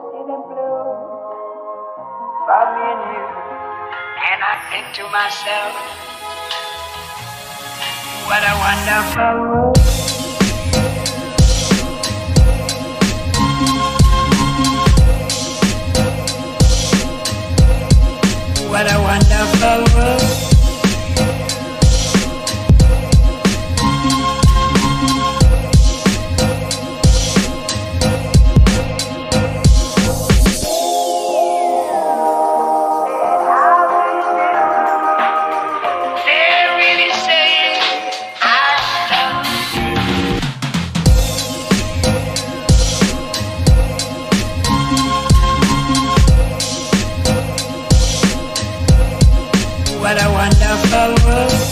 city blue for me and you. And I think to myself, what a wonderful world. What a wonderful world. What a wonderful world.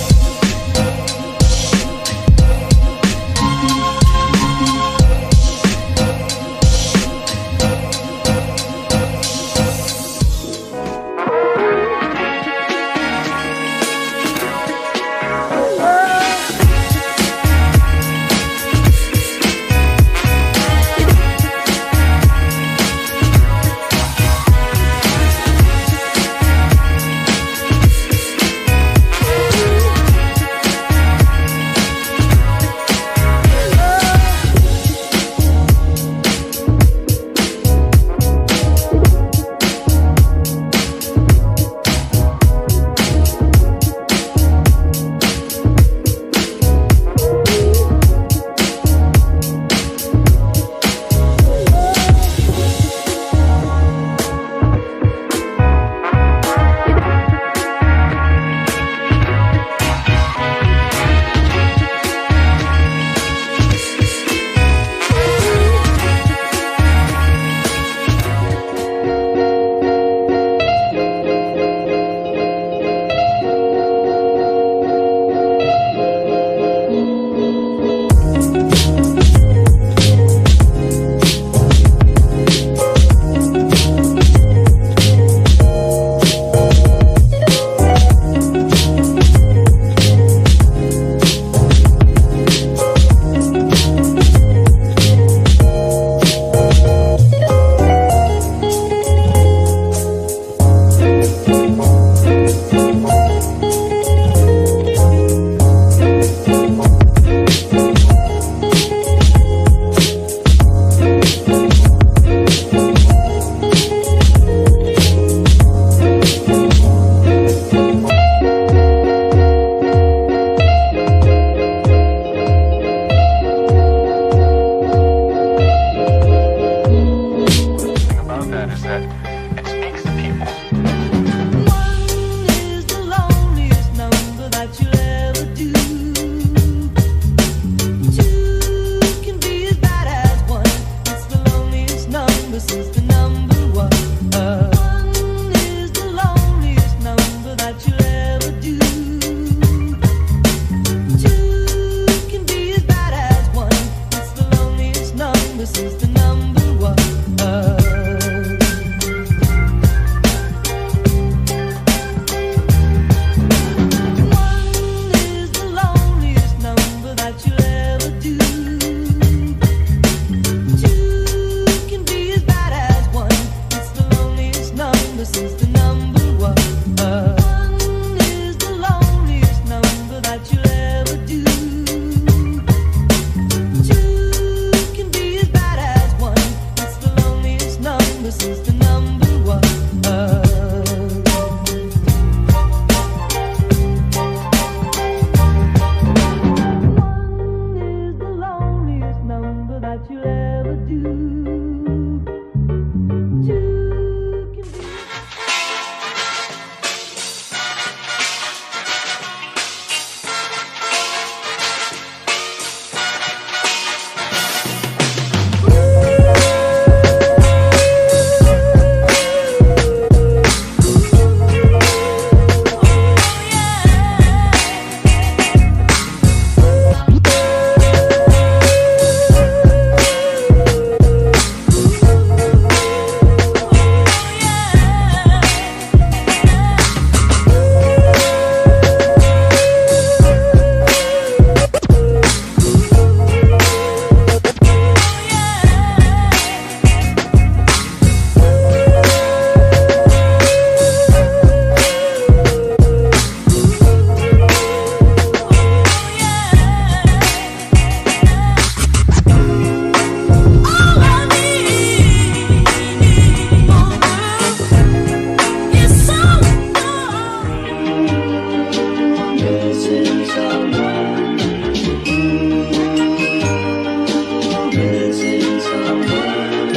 Two can be as bad as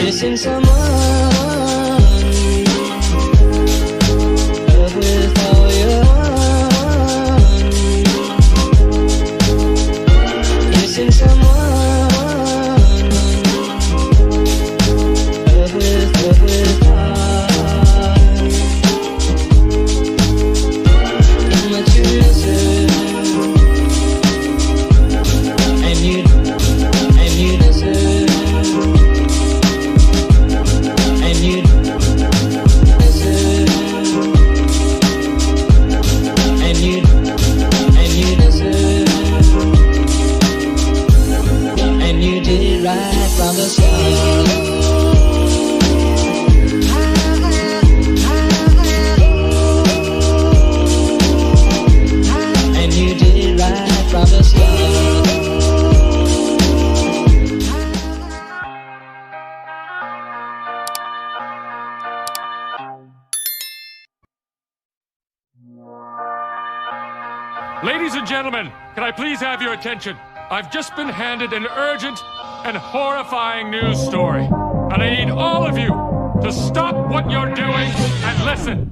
missing someone. Love with all your heart. Missing someone. Love with heart. How much you miss it. And you deserve. And you deserve. And you deserve. And you did it right from the start. And you did it right from the start. Ladies and gentlemen, can I please have your attention? I've just been handed an urgent and horrifying news story. And I need all of you to stop what you're doing and listen.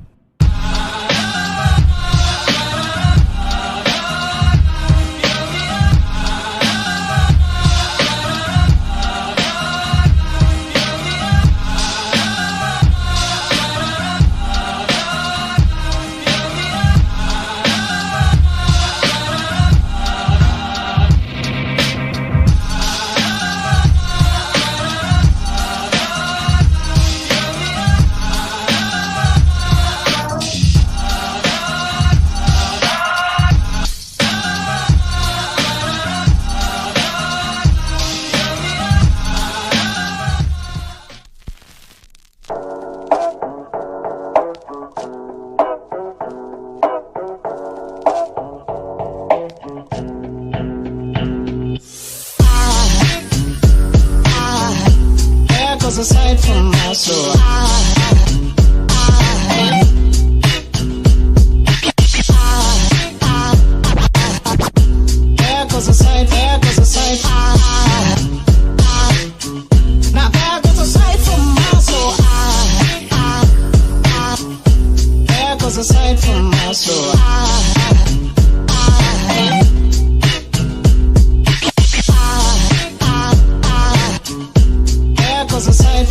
Aside from my soul, there goes a sight, now there goes a sight from my soul, there goes a sight from my soul, there goes a sight,